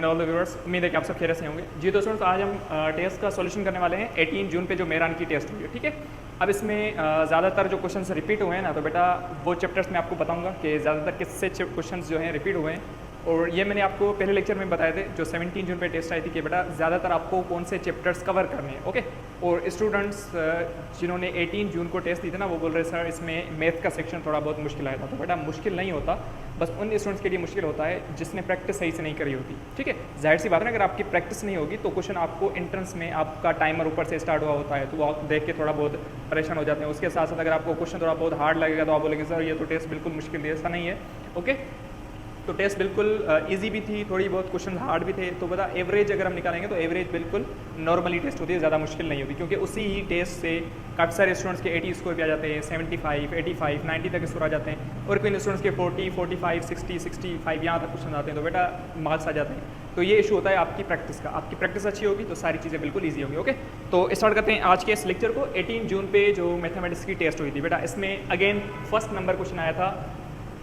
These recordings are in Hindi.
एंड ऑल द व्यूअर्स, उम्मीद है कि आप सब खैरियत से होंगे। जी तो स्टूडेंट्स, आज हम टेस्ट का सॉल्यूशन करने वाले हैं 18 जून पे जो मेरान की टेस्ट हुई है। ठीक है, अब इसमें ज़्यादातर जो क्वेश्चंस रिपीट हुए हैं ना, तो बेटा वो चैप्टर्स मैं आपको बताऊंगा कि ज़्यादातर किससे क्वेश्चंस जो हैं रिपीट हुए हैं। और ये मैंने आपको पहले लेक्चर में बताए थे जो 17 जून पे टेस्ट आई थी कि बेटा ज़्यादातर आपको कौन से चैप्टर्स कवर करने हैं। ओके, और स्टूडेंट्स जिन्होंने 18 जून को टेस्ट दी थी ना, वो बोल रहे सर इसमें मैथ का सेक्शन थोड़ा बहुत मुश्किल आया था। तो बेटा मुश्किल नहीं होता, बस उन स्टूडेंट्स के लिए मुश्किल होता है जिसने प्रैक्टिस सही से नहीं करी होती। ठीक है, जाहिर सी बात है ना, अगर आपकी प्रैक्टिस नहीं होगी तो क्वेश्चन आपको एंट्रेंस में आपका टाइमर ऊपर से स्टार्ट हुआ होता है तो आप देख के थोड़ा बहुत परेशान हो जाते हैं। उसके साथ साथ अगर आपको क्वेश्चन थोड़ा बहुत हार्ड लगेगा तो आप बोलेंगे सर ये तो टेस्ट बिल्कुल मुश्किल है। ऐसा नहीं है। ओके, तो टेस्ट बिल्कुल इजी भी थी, थोड़ी बहुत क्वेश्चन हार्ड भी थे। तो बता एवरेज अगर हम निकालेंगे तो एवरेज बिल्कुल नॉर्मली टेस्ट होती है, ज़्यादा मुश्किल नहीं होती, क्योंकि उसी ही टेस्ट से काफ़ी सारे स्टूडेंट्स के 80 स्कोर पे आ जाते हैं, 75, 85, 90 तक स्कोर आ जाते हैं, और कोई स्टूडेंट्स के 40, 45, 60, 65 यहाँ तक क्वेश्चन आते हैं। तो बेटा मार्क्स आ जाते हैं। तो ये इशू होता है आपकी प्रैक्टिस का। आपकी प्रैक्टिस अच्छी होगी तो सारी चीज़ें बिल्कुल ईजी होंगी। ओके, तो स्टार्ट करते हैं आज के इस लेक्चर को। 18 जून पे जो मैथमेटिक्स की टेस्ट हुई थी बेटा, इसमें अगेन फर्स्ट नंबर क्वेश्चन आया था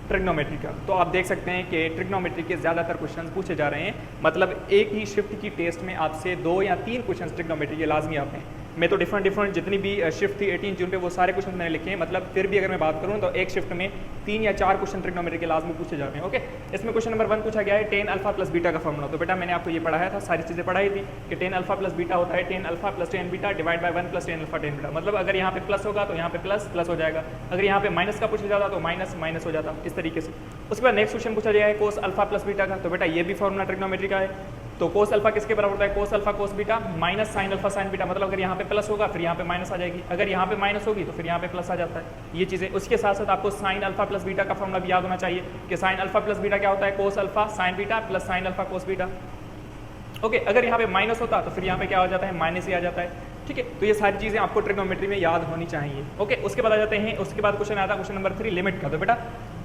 ट्रिग्नोमेट्री का। तो आप देख सकते हैं कि ट्रिग्नोमेट्री के ज़्यादातर क्वेश्चन पूछे जा रहे हैं, मतलब एक ही शिफ्ट की टेस्ट में आपसे 2 या 3 क्वेश्चन ट्रिग्नोमेट्री के लाजमी आते हैं। मैं तो डिफरेंट जितनी भी शिफ्ट थी 18 जून पे वो सारे क्वेश्चन मैंने लिखे हैं, मतलब फिर भी अगर मैं बात करूं तो एक शिफ्ट में 3 या 4 क्वेश्चन ट्रिग्नोमेट्री के लाजमी पूछे जा रहे हैं। ओके, इसमें क्वेश्चन नंबर 1 पूछा गया है tan अल्फा प्लस बीटा का फॉर्मूला। तो बेटा मैंने आपको ये पढ़ाया था, सारी चीज़ें पढ़ाई थी कि tan अल्फा प्लस बीटा होता है tan alpha plus tan beta divide by 1 plus tan alpha tan beta. मतलब अगर यहाँ पे प्लस होगा तो यहाँ पे प्लस हो जाएगा, अगर यहाँ पे माइनस का पूछा जाता तो माइनस हो जाता, इस तरीके से। उसके बाद नेक्स्ट क्वेश्चन पूछा गया है कोस अल्फा प्लस बीटा का। तो बेटा ये भी फॉर्मूला ट्रिग्नोमेट्री का है। तो कोस अल्फा किसके बराबर होता है? Cos alpha cos beta minus sine alpha sign beta. मतलब अगर यहाँ पे प्लस होगा फिर यहाँ पे माइनस आ जाएगी, अगर यहाँ पे माइनस होगी तो फिर यहाँ पे प्लस आ जाता है। ये चीज़ें, उसके साथ साथ आपको साइन अल्फा प्लस बीटा का फॉर्मूला भी याद होना चाहिए कि साइन अल्फा प्लस बीटा क्या होता है? Cos alpha sign beta plus sine alpha cos beta. Okay, अगर यहाँ पे माइनस होता तो फिर यहाँ पे क्या हो जाता है? माइनस ही आ जाता है। ठीक है, तो ये सारी चीज़ें आपको ट्रिग्नोमेट्री में याद होनी चाहिए। ओके, उसके बाद आ जाते हैं, उसके बाद क्वेश्चन आता है क्वेश्चन नंबर 3 लिमिट का। तो बेटा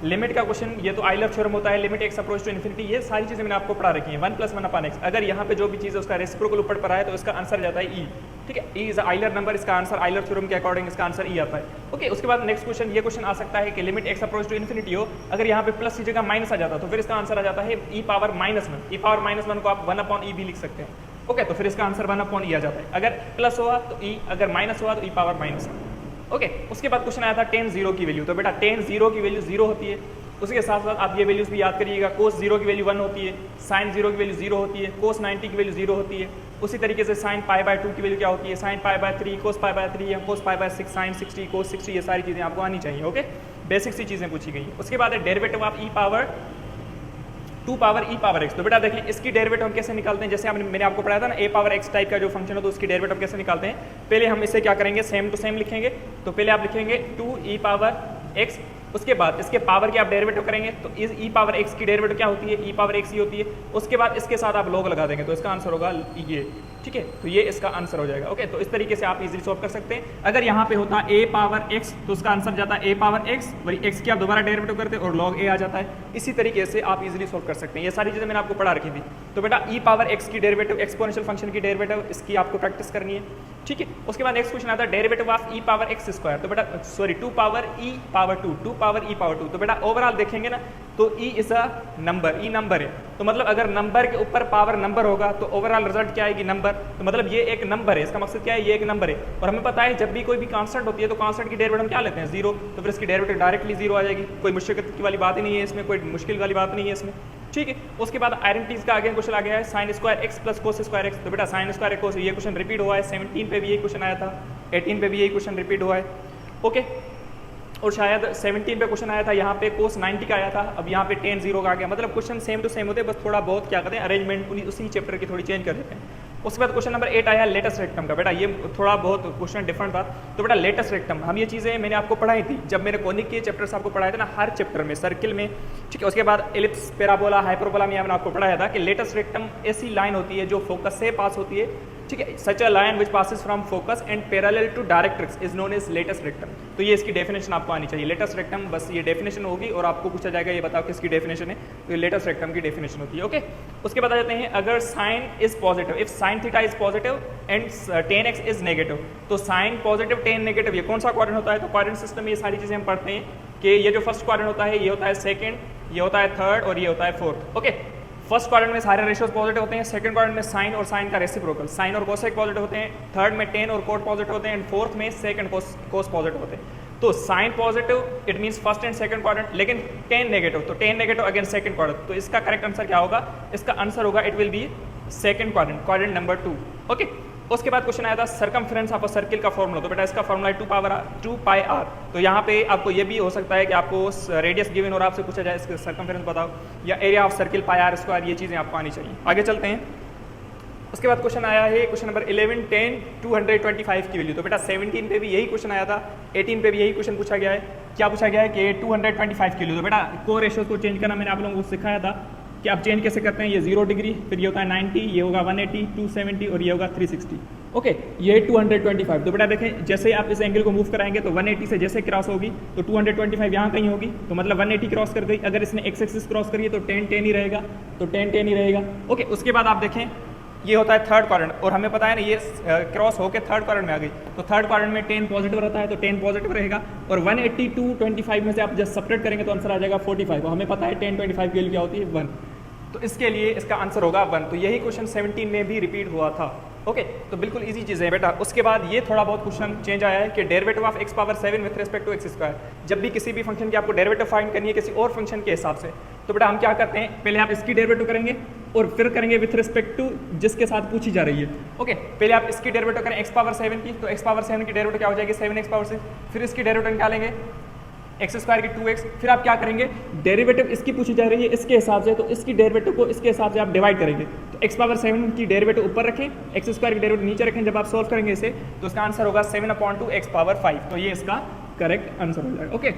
लिमिट का क्वेश्चन ये तो आइलर थ्योरम होता है, limit x approach to infinity, ये सारी चीज़ें मैंने आपको पढ़ा रखी है। 1 + 1 अपान एक्स। अगर यहाँ पे जो भी चीज़ है उसका रेसिप्रोकल ऊपर पर आए तो इसका आंसर जाता है ई। ठीक है, ई इज आइलर नंबर, इसका आंसर आइलर थ्योरम के अकॉर्डिंग इसका आंसर ई आता है। ओके, उसके बाद नेक्स्ट क्वेश्चन, ये क्वेश्चन आ सकता है कि limit x approach to infinity हो, अगर यहाँ पे प्लस की जगह माइनस आ जाता तो फिर इसका आंसर आ जाता है ई पावर -1। ई पावर -1 को आप 1/e भी लिख सकते हैं। ओके, तो फिर इसका आंसर 1/e आ जाता है। अगर प्लस हुआ तो ई, अगर माइनस हुआ तो ई पावर -1। ओके, उसके बाद क्वेश्चन आया था tan 0 की वैल्यू। तो बेटा tan 0 की वैल्यू 0 होती है। उसके साथ साथ आप ये वैल्यूज भी याद करिएगा, cos 0 की वैल्यू 1 होती है, sin 0 की वैल्यू 0 होती है, cos 90 की वैल्यू 0 होती है। उसी तरीके से sin π/2 की वैल्यू क्या होती है? sin π/3 cos π/3 या cos π/6 sin 60 cos 60। ये सारी चीज़ें आपको आनी चाहिए। ओके, बेसिक सी चीज़ें पूछी गई हैं। उसके बाद है derivative of e power 2 power e power x। तो बेटा देखें इसकी डेरिवेटिव हम कैसे निकालते हैं, जैसे मैंने आपको पढ़ाया था ना a पावर x टाइप का जो फंक्शन हो तो उसकी डेरिवेटिव कैसे निकालते हैं। पहले हम इसे क्या करेंगे, सेम टू सेम लिखेंगे। तो पहले आप लिखेंगे 2e पावर x, उसके बाद इसके पावर की आप डेरिवेटिव करेंगे तो इस e पावर x की डेरिवेटिव क्या होती है? e पावर x ही होती है। उसके बाद इसके साथ आप log लगा देंगे तो इसका आंसर होगा ये। ठीक है, तो ये इसका आंसर हो जाएगा। ओके, तो इस तरीके से आप इजीली सॉल्व कर सकते हैं। अगर यहाँ पे होता a पावर x तो उसका आंसर जाता है a पावर x, वही x की आप दोबारा डेरिवेटिव करते हैं और log a आ जाता है। इसी तरीके से आप इजीली सॉल्व कर सकते हैं। ये सारी चीज़ें मैंने आपको पढ़ा रखी थी। तो बेटा e पावर x की डेरिवेटिव, एक्सपोनेंशियल फंक्शन की डेरिवेटिव, इसकी आपको प्रैक्टिस करनी है। ठीक है, उसके बाद नेक्स्ट क्वेश्चन आता है derivative of e power x square. तो बेटा sorry 2 power e power 2 power e power 2। तो बेटा ओवरऑल देखेंगे ना तो e is a number, e number है। तो मतलब अगर नंबर के ऊपर पावर नंबर होगा तो ओवरऑल रिजल्ट क्या आएगी? नंबर। तो मतलब ये एक नंबर है, इसका मकसद क्या है? ये एक नंबर है। और हमें पता है जब भी कोई भी कांस्टेंट होती है तो कांस्टेंट की डेरिवेटिव हम क्या लेते हैं? 0। तो फिर इसकी डेरिवेटिव डायरेक्टली 0 आ जाएगी। कोई मुश्किल की वाली बात ही नहीं है इसमें, कोई मुश्किल वाली बात नहीं है इसमें। ठीक है, उसके बाद आइडेंटिटीज का अगेन क्वेश्चन आ गया है sin square x plus cos square x। तो बेटा sin स्क्वायर cos, ये क्वेश्चन रिपीट हुआ है। 17 पे भी यही क्वेश्चन आया था, 18 पे भी यही क्वेश्चन रिपीट हुआ है। ओके, और शायद 17 पे क्वेश्चन आया था, यहाँ पे cos 90 का आया था, अब यहाँ पे tan 0 का आ गया। मतलब क्वेश्चन सेम टू सेम होते हैं, बस थोड़ा बहुत क्या करते हैं अरेंजमेंट उसी चैप्टर की थोड़ी चेंज कर देते हैं। उसके बाद क्वेश्चन नंबर 8 आया लेटेस्ट रेक्टम का। बेटा ये थोड़ा बहुत क्वेश्चन डिफरेंट था। तो बेटा लेटेस्ट रेक्टम, हम ये चीज़ें मैंने आपको पढ़ाई थी जब मैंने कॉनिक के चैप्टर्स आपको पढ़ाए थे ना, हर चैप्टर में सर्किल में। ठीक है, उसके बाद एलिप्स, पैराबोला, हाइपरबोला में मैंने आपको पढ़ाया था कि लेटेस्ट रेक्टम ऐसी लाइन होती है जो फोकस से पास होती है। ठीक है, such a line which passes from focus and parallel to directrix is known as latus rectum. तो ये इसकी डेफिनेशन आपको आनी चाहिए। लेटेस्ट रेक्टम, बस ये डेफिनेशन होगी और आपको पूछा जाएगा ये बताओ किसकी डेफिनेशन है। तो ये लेटेस्ट रेक्टम की डेफिनेशन होती है। ओके, उसके बाद आ जाते हैं अगर sine is positive, if sine theta is positive and tan x is negative. तो साइन पॉजिटिव tan नेगेटिव, ये कौन सा क्वाड्रेंट होता है? तो क्वाड्रेंट सिस्टम में ये सारी चीज़ें हम पढ़ते हैं कि ये जो फर्स्ट क्वाड्रेंट होता है ये होता है सेकंड, ये होता है थर्ड और ये होता है फोर्थ। ओके, फर्स्ट क्वाड्रेंट में सारे रेशियोज पॉजिटिव होते हैं, सेकंड क्वाड्रेंट में साइन और साइन का रेसिप्रोकल, साइन और कोसेक पॉजिटिव होते हैं, थर्ड में टेन और कोट पॉजिटिव होते हैं, एंड फोर्थ में सेक एंड कोस पॉजिटिव होते हैं। तो sine positive it means first and second quadrant, लेकिन टेन नेगेटिव, तो tan negative again second quadrant. तो इसका करेक्ट आंसर क्या होगा? इसका आंसर होगा it will be second quadrant, quadrant number 2। Okay, उसके बाद क्वेश्चन आया था सर्कमफ्रेंस ऑफ अ सर्किल का फॉर्मूला। तो बेटा इसका फॉर्मूला है 2 पाई r। तो यहाँ पे आपको ये भी हो सकता है कि आपको रेडियस गिवन और आपसे पूछा जाए इसका सर्कमफ्रेंस बताओ, या area of circle pi r square, ये चीज़ें आपको आनी चाहिए। आगे चलते हैं। उसके बाद क्वेश्चन आया है क्वेश्चन नंबर 11, 10, 225 की वैल्यू। तो बेटा 17 पे भी यही क्वेश्चन आया था, 18 पे भी यही क्वेश्चन पूछा गया है। क्या पूछा गया है कि 225 की वैल्यू। तो बेटा को रेशियोज को चेंज करना मैंने आप लोगों को सिखाया था कि आप चेंज कैसे करते हैं। ये 0 डिग्री, फिर ये होता है 90, ये होगा 180, 270 और ये होगा 360। ओके, ये 225। तो बेटा देखें जैसे आप इस एंगल को मूव कराएंगे तो 180 से जैसे क्रॉस होगी तो 225 यहाँ कहीं होगी, तो मतलब 180 क्रॉस कर गई। अगर इसने एक्स एक्सिस क्रॉस करिए तो 10 10 ही रहेगा, तो 10 10 ही रहेगा। ओके, उसके बाद आप देखें ये होता है थर्ड क्वाड्रेंट, और हमें पता है ना ये क्रॉस होकर थर्ड क्वाड्रेंट में आ गई, तो थर्ड क्वाड्रेंट में 10 पॉजिटिव रहता है, तो 10 पॉजिटिव रहेगा। और 180 टू 25 में से आप जस्ट सेपरेट करेंगे तो आंसर आ जाएगा 45, और हमें पता है 10 25 की वैल्यू क्या होती है 1, तो इसके लिए इसका आंसर होगा 1। तो यही क्वेश्चन 17 में भी रिपीट हुआ था। ओके, तो बिल्कुल इजी चीज़ है बेटा। उसके बाद ये थोड़ा बहुत क्वेश्चन चेंज आया है कि derivative of x power 7 with respect to x square. जब भी किसी भी फंक्शन की आपको डेरिवेटिव फाइंड करनी है किसी और फंक्शन के हिसाब से, तो बेटा हम क्या करते हैं, पहले आप इसकी डेरिवेटिव करेंगे और फिर करेंगे विथ रिस्पेक्ट टू जिसके साथ पूछी जा रही है। ओके, पहले आप इसकी डेरिवेटिव करें x पावर 7 की, तो x पावर 7 की डेरिवेटिव क्या हो जाएगी 7x पावर 6, फिर इसकी डेरिवेटिव निकालेंगे एक्स स्क्वायर की 2x, फिर आप क्या करेंगे डेरिवेटिव इसकी पूछी जा रही है इसके हिसाब से, तो इसकी डेरिवेटिव को इसके हिसाब से आप डिवाइड करेंगे। तो x पावर 7 की डेरिवेटिव ऊपर रखें, एक्स स्क्वायर की डेरिवेटिव नीचे रखें। जब आप सॉल्व करेंगे इसे तो इसका आंसर होगा 7/2 x पावर 5, तो ये इसका करेक्ट आंसर हो जाएगा। ओके,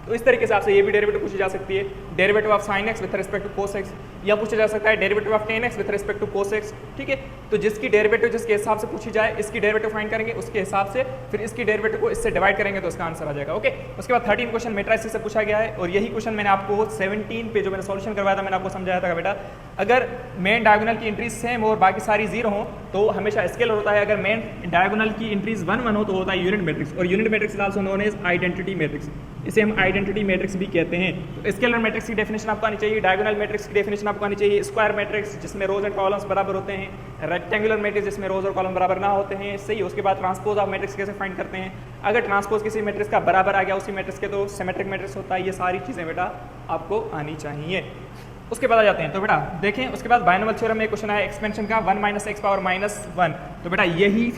तो इस तरीके से आपसे ये भी डेरिवेटिव पूछी जा सकती है, derivative of sine x with respect to cos x, या पूछा जा सकता है derivative of tan x with respect to cos x. ठीक है, तो जिसकी डेरिवेटिव जिसके हिसाब से पूछी जाए इसकी डेरिवेटिव फाइंड करेंगे उसके हिसाब से, फिर इसकी डेरिवेटिव को इससे डिवाइड करेंगे तो इसका आंसर आ जाएगा। ओके, उसके बाद 13 क्वेश्चन मैट्रिसेस से पूछा गया है, और यही क्वेश्चन मैंने आपको 17 पे जो मैंने सॉल्यूशन करवाया था मैंने आपको समझाया था बेटा अगर मेन डायगोनल की एंट्रीज सेम और बाकी सारी 0 हो तो हमेशा स्केलर होता है, अगर मेन डायगोनल की एंट्रीज 1 1 हो तो होता है यूनिट मैट्रिक्स, और unit matrix is also known as identity matrix, इसे हम आइडेंटिटी मैट्रिक्स भी कहते हैं। तो स्केलर मैट्रिक्स की डेफिनेशन आपको आनी चाहिए, डायगोनल मैट्रिक्स की डेफिनेशन आपको आनी चाहिए, स्क्वायर मैट्रिक्स जिसमें रोज एंड कॉलम्स बराबर होते हैं, रेक्टेंगुलर मैट्रिक्स जिसमें रोज और कॉलम बराबर ना होते हैं, सही। उसके बाद ट्रांसपोज ऑफ मैट्रिक्स कैसे फाइंड करते हैं, अगर ट्रांसपोज किसी मैट्रिक्स का बराबर आ गया उसी मैट्रिक्स के तो सिमेट्रिक मैट्रिक्स होता है। ये सारी चीज़ें बेटा आपको आनी चाहिए। उसके बाद आ जाते हैं, तो बेटा देखें उसके बाद बायनोमियल थ्योरम में क्वेश्चन आया एक्सपेंशन का 1 - x पावर -1। तो बेटा यही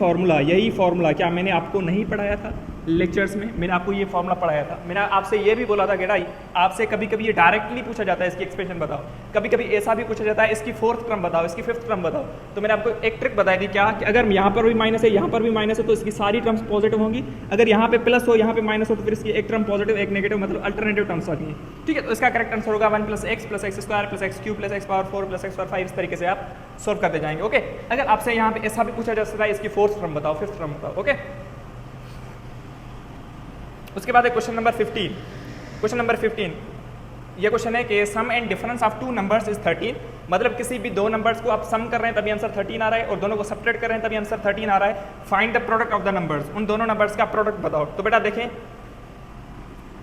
फॉर्मूला क्या मैंने आपको नहीं पढ़ाया था लेक्चर्स में, मैंने आपको ये फॉर्मूला पढ़ाया था। मैंने आपसे ये भी बोला था बेटा आपसे कभी कभी ये डायरेक्टली पूछा जाता है इसकी एक्सपेंशन बताओ, कभी कभी ऐसा भी पूछा जाता है इसकी 4th टर्म बताओ, इसकी 5th टर्म बताओ। तो मैंने आपको एक ट्रिक बताई थी क्या कि अगर यहाँ पर भी माइनस है यहाँ पर भी माइनस है तो इसकी सारी टर्म्स पॉजिटिव होंगी, अगर यहाँ पे प्लस हो यहाँ पे माइनस हो तो फिर इसकी एक टर्म पॉजिटिव एक नेगेटिव, मतलब अल्टरनेटिव टर्म्स आती हैं। ठीक है, तो इसका करेक्ट आंसर होगा 1 + x + x square + x cube + x power 4 + x power 5। इस तरीके से आप सॉल्व करते जाएंगे। ओके, अगर आपसे यहाँ पे ऐसा भी पूछा जा सकता है इसकी 4th टर्म बताओ 5th टर्म बताओ। ओके, उसके बाद है क्वेश्चन नंबर 15। क्वेश्चन नंबर 15 ये क्वेश्चन है कि sum and difference of 2 numbers is 13, मतलब किसी भी 2 नंबर्स को आप सम कर रहे हैं तभी आंसर 13 आ रहा है, और दोनों को सब्ट्रैक्ट कर रहे हैं तभी आंसर 13 आ रहा है। Find the product of the numbers, उन दोनों नंबर्स का प्रोडक्ट बताओ। तो बेटा देखें,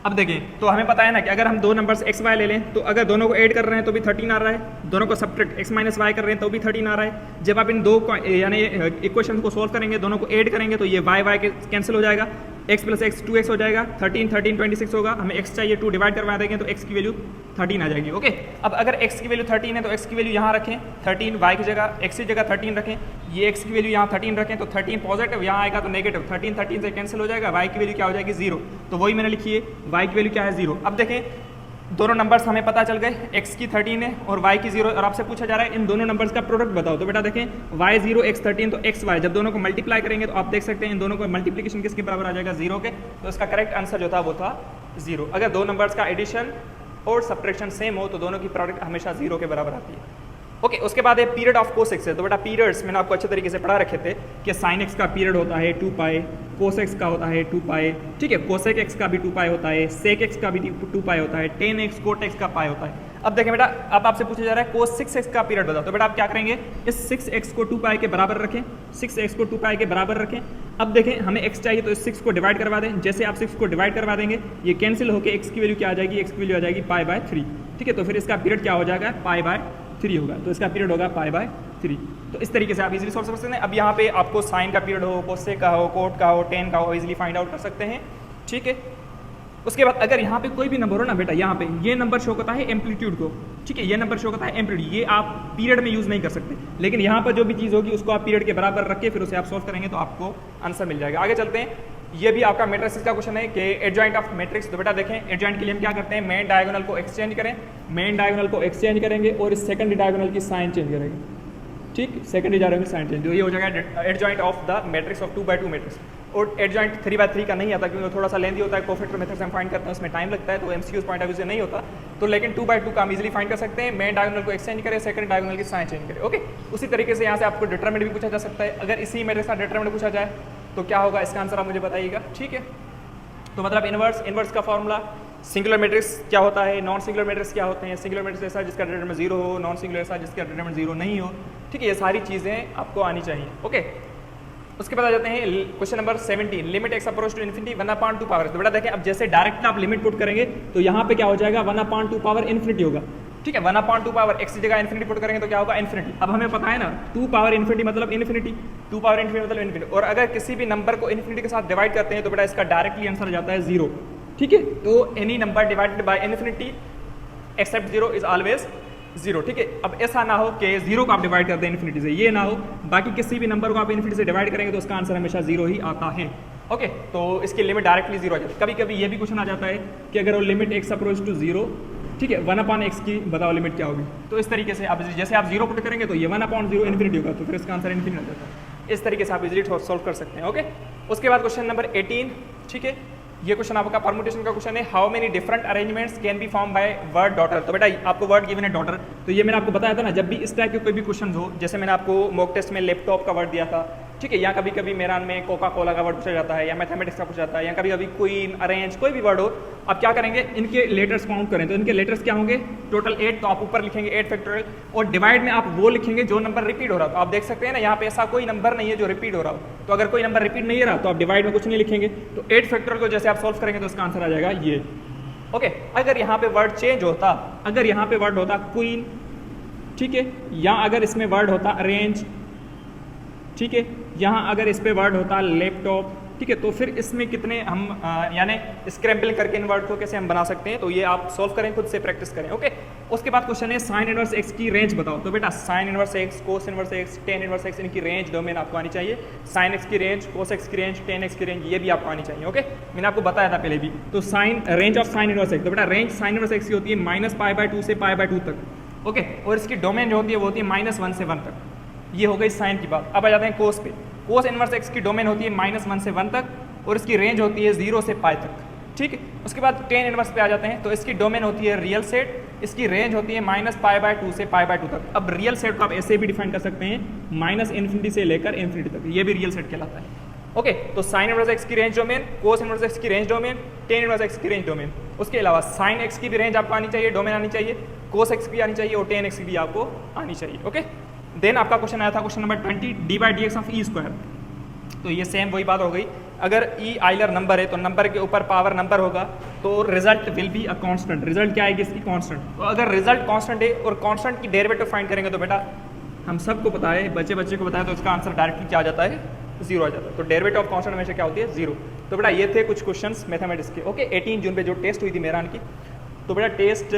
अब देखें तो हमें पता है ना कि अगर हम 2 नंबर्स x y ले लें तो अगर दोनों को ऐड कर रहे हैं तो भी 13 आ रहा है, दोनों को सब्ट्रैक्ट x - y कर रहे हैं तो भी 13 आ रहा है। जब आप इन दो यानी इक्वेशन को सोल्व करेंगे दोनों को ऐड करेंगे तो ये y के कैंसिल हो जाएगा, x + x 2x हो जाएगा, 13 13 26 होगा। हमें x चाहिए 2 डिवाइड करवा देंगे तो x की वैल्यू 13 आ जाएगी। ओके, अब अगर x की वैल्यू 13 है तो x की वैल्यू यहाँ रखें 13, y की जगह x की जगह 13 रखें, ये x की वैल्यू यहाँ 13 रखें तो 13 पॉजिटिव, यहाँ आएगा तो नेगेटिव, 13 13 से कैंसिल हो जाएगा, y की वैल्यू क्या हो जाएगी 0, तो वही मैंने लिखी है y की वैल्यू क्या है 0। अब देखें दोनों नंबर्स हमें पता चल गए, x की 13 है और y की 0, और आपसे पूछा जा रहा है इन दोनों नंबर्स का प्रोडक्ट बताओ। तो बेटा देखें y 0 x 13 तो x y, जब दोनों को मल्टीप्लाई करेंगे तो आप देख सकते हैं इन दोनों को मल्टीप्लिकेशन किसके बराबर आ जाएगा 0 के, तो इसका करेक्ट आंसर जो था वो था 0। अगर 2 नंबर्स का एडिशन और सब्ट्रैक्शन सेम हो तो दोनों की प्रोडक्ट हमेशा 0 के बराबर आती है। ओके, उसके बाद है पीरियड ऑफ कोस एक्स है। तो बेटा पीरियड्स मैंने आपको अच्छे तरीके से पढ़ा रखे थे कि साइन एक्स का पीरियड होता है 2 पाई, कोस एक्स का होता है 2 पाई, ठीक है, कोसेक एक्स का भी 2 पाई होता है, सेक एक्स का भी 2 पाई होता है, टेन एक्स कोट एक्स का पाई होता है। अब देखें बेटा, अब आपसे पूछा जा रहा है कोस 6x का पीरियड बताओ। तो बेटा आप क्या करेंगे, इस 6x को 2 पाई के बराबर रखें, 6x को 2 पाई के बराबर रखें। अब देखें हमें x चाहिए तो इस 6 को डिवाइड करवा दें, जैसे आप 6 को डिवाइड करवा देंगे ये कैंसिल होकर x की वैल्यू क्या आ जाएगी, x की वैल्यू आ जाएगी पाई बाय 3। ठीक है, तो फिर इसका पीरियड क्या हो जाएगा पाई बाय 3 होगा, तो इसका पीरियड होगा π/3। तो इस तरीके से आप इजीली सॉल्व कर सकते हैं। अब यहाँ पे आपको साइन का पीरियड हो, कोसेक का हो, कोट का हो, टेन का हो, इजीली फाइंड आउट कर सकते हैं, ठीक है। उसके बाद अगर यहाँ पे कोई भी नंबर हो ना बेटा, यहाँ पे ये नंबर शो करता है एम्पलीट्यूड को, ठीक है, ये नंबर शो करता है एम्पलीट्यूड, ये आप पीरियड में यूज़ नहीं कर सकते, लेकिन यहाँ पर जो भी चीज़ होगी उसको आप पीरियड के बराबर रख के फिर उसे आप सॉल्व करेंगे तो आपको आंसर मिल जाएगा। आगे चलते हैं, ये भी आपका मैट्रिक्स का क्वेश्चन है कि एडजॉइंट ऑफ मैट्रिक्स। तो बेटा देखें, एडजॉइंट के लिए हम क्या करते हैं, मेन डायगोनल को एक्सचेंज करें, मेन डायगोनल को एक्सचेंज करेंगे और इस सेकंडरी डायगोनल की साइन चेंज करेंगे, ठीक, सेकंडरी डायगोनल की साइन चेंज, तो ये हो जाएगा adjoint of the matrix of 2x2 matrix. और एडजॉइंट 3x3 का नहीं आता क्योंकि वो थोड़ा सा लेंदी होता है, कोफैक्टर मेथड से हम फाइंड करते हैं, उसमें टाइम लगता है, तो एमसीक्यूज पॉइंट ऑफ व्यू से नहीं होता, तो लेकिन 2x2 का हम इजीली फाइंड कर सकते हैं। मेन डायगोनल को एक्सचेंज करें, सेकंड डायगोनल की साइन चेंज करें, ओके। उसी तरीके से यहाँ से आपको डिटरमिनेंट भी पूछा जा सकता है। अगर इसी मैट्रिक्स का डिटरमिनेंट पूछा जाए तो क्या होगा, इसका आंसर आप मुझे बताइएगा, ठीक है। तो मतलब इनवर्स का फॉर्मूला, सिंगुलर मैट्रिक्स क्या होता है, नॉन सिंगुलर मैट्रिक्स क्या होते हैं, सिंगुलर मैट्रिक्स ऐसा जिसका डिटरमिनेंट 0 हो, नॉन सिंगुलर ऐसा जिसका डिटरमिनेंट 0 नहीं हो, ठीक है, ये सारी चीज़ें आपको आनी चाहिए, ओके। उसके बाद आ जाते हैं question number 17, limit x approach to infinity 1/2 power. तो बेटा देखें, अब जैसे डायरेक्ट आप लिमिट पुट करेंगे तो यहाँ पे क्या हो जाएगा, 1/2 पावर इन्फिनिटी होगा, ठीक है, 1/2 पावर एक्स की जगह इन्फिनिटी पुट करेंगे तो क्या होगा, इन्फिनिटी। अब हमें पता है ना 2 पावर इन्फिनिटी मतलब इन्फिनिटी, 2 पावर इन्फिनिटी मतलब इन्फिनिटी, और अगर किसी भी नंबर को इन्फिनिटी के साथ डिवाइड करते हैं तो बेटा इसका डायरेक्टली आंसर आ जाता है 0, ठीक है। तो any number divided by infinity except 0 is always 0, ठीक है। अब ऐसा ना हो कि 0 को आप डिवाइड कर दें इन्फिनिटी से, ये ना हो, बाकी किसी भी नंबर को आप इन्फिनिटी से डिवाइड करेंगे तो उसका आंसर हमेशा 0 ही आता है, ओके। तो इसकी लिमिट डायरेक्टली 0 आ जाती है। कभी कभी ये भी क्वेश्चन आ जाता है कि अगर वो लिमिट एक्स अप्रोच टू 0, ठीक है, 1/x की बताओ लिमिट क्या होगी, तो इस तरीके से आप जैसे आप 0 पुट करेंगे तो ये 1/0 इन्फिनिटी होगा, तो फिर इसका आंसर इन्फिनिटी आ जाता है। इस तरीके से आप इजीली सॉल्व कर सकते हैं, ओके। उसके बाद क्वेश्चन नंबर 18, ठीक है, ये क्वेश्चन आपका परमुटेशन का क्वेश्चन है, how many different arrangements can be form by word daughter. तो बेटा आपको वर्ड गिवन है डॉटर, तो ये मैंने आपको बताया था ना, जब भी इस टाइप के कोई भी क्वेश्चन हो, जैसे मैंने आपको मॉक टेस्ट में लैपटॉप का वर्ड दिया था, ठीक है, या कभी कभी मेरान में कोका कोला का वर्ड पूछा जाता है, या मैथमेटिक्स का पूछा जाता है, या कभी कभी क्वीन, अरेंज, कोई भी वर्ड हो, आप क्या करेंगे, इनके लेटर्स काउंट करें, तो इनके लेटर्स क्या होंगे, टोटल 8, तो आप ऊपर लिखेंगे 8 फैक्टोरियल, और डिवाइड में आप वो लिखेंगे जो नंबर रिपीट हो रहा हो। तो आप देख सकते हैं ना, यहाँ पे ऐसा कोई नंबर नहीं है जो रिपीट हो रहा हो, तो अगर कोई नंबर रिपीट नहीं हो रहा तो आप डिवाइड में कुछ नहीं लिखेंगे, तो 8 फैक्टोरियल को जैसे आप सॉल्व करेंगे तो उसका आंसर आ जाएगा ये, ओके। अगर यहाँ पे वर्ड चेंज होता, अगर यहाँ पे वर्ड होता क्वीन, ठीक है, या अगर इसमें वर्ड होता अरेंज, ठीक है, यहाँ अगर इस पे वर्ड होता लैपटॉप, ठीक है, तो फिर इसमें कितने हम यानी स्क्रैम्बल करके इन वर्ड को कैसे हम बना सकते हैं, तो ये आप सॉल्व करें, खुद से प्रैक्टिस करें, ओके। उसके बाद क्वेश्चन है साइन इनवर्स एक्स की रेंज बताओ। तो बेटा साइन इनवर्स एक्स, कोस inverse x, ten inverse x, इनकी रेंज डोमेन आपको आनी चाहिए। साइन एक्स की रेंज, कोस एक्स की रेंज, टेन एक्स की रेंज, ये भी आपको आनी चाहिए, ओके। मैंने आपको बताया था पहले भी। तो sine range of sine inverse x, तो बेटा रेंज साइन इनवर्स एक्स की होती है -π/2 से π/2 तक, ओके, और इसकी डोमेन जो होती है वो होती है -1 से 1 तक। ये हो गई साइन की बात। अब आ जाते हैं कोस पे। कोस इनवर्स एक्स की डोमेन होती है -1 से 1 तक, और इसकी रेंज होती है 0 से π तक, ठीक है। उसके बाद टेन इनवर्स पे आ जाते हैं, तो इसकी डोमेन होती है रियल सेट, इसकी रेंज होती है -π/2 से π/2 तक। अब रियल सेट को आप ऐसे भी डिफाइन कर सकते हैं, -∞ से लेकर इन्फिनिटी तक, ये भी रियल सेट कहलाता है, ओके। तो साइन इनवर्स एक्स की range domain, cos inverse x की range domain, tan inverse x की रेंज डोमेन। उसके अलावा साइन एक्स की भी रेंज आपको आनी चाहिए, डोमेन आनी चाहिए, कोस एक्स की आनी चाहिए, और टेन एक्स की भी आपको आनी चाहिए, ओके। देन आपका क्वेश्चन आया था question number 20, d/dx of E square. तो ये सेम वही बात हो गई, अगर ई आइलर नंबर है तो नंबर के ऊपर पावर नंबर होगा, तो result will be a constant. Result क्या आएगी इसकी, कांस्टेंट। तो अगर रिजल्ट कांस्टेंट है और कांस्टेंट की डेरिवेटिव फाइंड करेंगे तो बेटा हम सबको पता है, बच्चे को पता है, तो इसका आंसर डायरेक्टली क्या आ जाता है, 0 आ जाता है। तो डेरिवेटिव ऑफ कांस्टेंट हमेशा क्या होती है, 0। तो बेटा ये थे कुछ क्वेश्चंस मैथमेटिक्स के, ओके। 18 जून पे जो टेस्ट हुई थी मेरान की, तो बेटा टेस्ट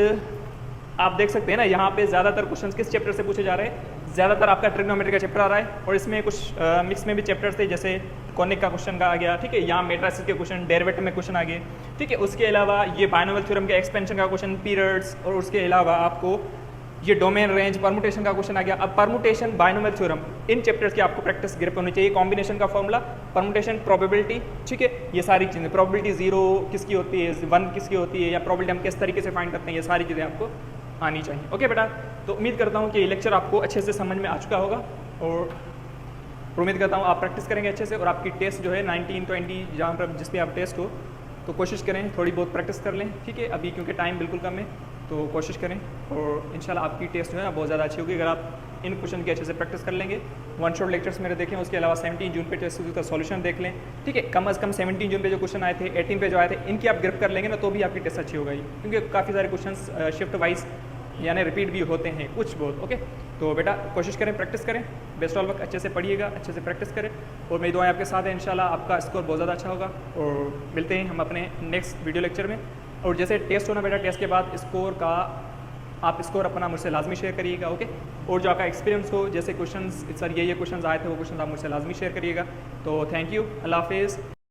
आप देख सकते हैं ना, यहाँ पे ज़्यादातर क्वेश्चंस किस चैप्टर से पूछे जा रहे हैं, ज़्यादातर आपका ट्रिग्नोमेट्री का चैप्टर आ रहा है, और इसमें कुछ मिक्स में भी चैप्टर्स थे, जैसे कॉनिक का क्वेश्चन का आ गया, ठीक है, यहाँ मेट्राइसिस के क्वेश्चन, डेरिवेटिव में क्वेश्चन आ गए, ठीक है। उसके अलावा ये बायनोमियल थ्योरम के एक्सपेंशन का क्वेश्चन, पीरियड्स, और उसके अलावा आपको ये डोमेन रेंज परमुटेशन का क्वेश्चन आ गया। अब परमुटेशन, बायनोमियल थ्योरम, इन चैप्टर्स की आपको प्रैक्टिस ग्रिप होनी चाहिए। कॉम्बिनेशन का फॉर्मूला, परमुटेशन, प्रोबेबिलिटी, ठीक है, ये सारी चीज़ें, प्रोबेबिलिटी 0 किसकी होती है, 1 किसकी होती है, या प्रोबेबिलिटी हम किस तरीके से फाइंड करते हैं, ये सारी चीज़ें आपको आनी चाहिए, ओके बेटा। तो उम्मीद करता हूँ कि ये लेक्चर आपको अच्छे से समझ में आ चुका होगा, और उम्मीद करता हूँ आप प्रैक्टिस करेंगे अच्छे से, और आपकी टेस्ट जो है 19, 20 जहाँ पर जिस भी आप टेस्ट हो, तो कोशिश करें थोड़ी बहुत प्रैक्टिस कर लें, ठीक है। अभी क्योंकि टाइम बिल्कुल कम है, तो कोशिश करें, और इंशाल्लाह आपकी टेस्ट जो है ना बहुत ज़्यादा अच्छी होगी अगर आप इन क्वेश्चन की अच्छे से प्रैक्टिस कर लेंगे। वन शॉट लेक्चर्स मेरे देखें, उसके अलावा 17 जून पे टेस्ट का सॉल्यूशन देख लें, ठीक है। कम से कम 17 जून पे जो क्वेश्चन आए थे, 18 पे जो आए थे, इनकी आप ग्रिप कर लेंगे ना, तो भी आपकी टेस्ट अच्छी हो गई, क्योंकि काफ़ी सारे क्वेश्चन शिफ्ट वाइज यानी रिपीट भी होते हैं कुछ बहुत। ओके, तो बेटा कोशिश करें, प्रैक्टिस करें, बेस्ट ऑल वक्त अच्छे से पढ़िएगा, अच्छे से प्रैक्टिस करें, और मेरी दुआएं आपके साथ हैं। इंशाल्लाह आपका स्कोर बहुत ज़्यादा अच्छा होगा, और मिलते हैं हम अपने नेक्स्ट वीडियो लेक्चर में। और जैसे टेस्ट होना बेटा, टेस्ट के बाद स्कोर का आप स्कोर अपना मुझसे लाजमी शेयर करिएगा। ओके, और जो आपका एक्सपीरियंस हो, जैसे क्वेश्चंस सर ये क्वेश्चंस आए थे, वो क्वेश्चन आप मुझसे लाजमी शेयर करिएगा। तो थैंक यू, अल्लाह हाफिज़।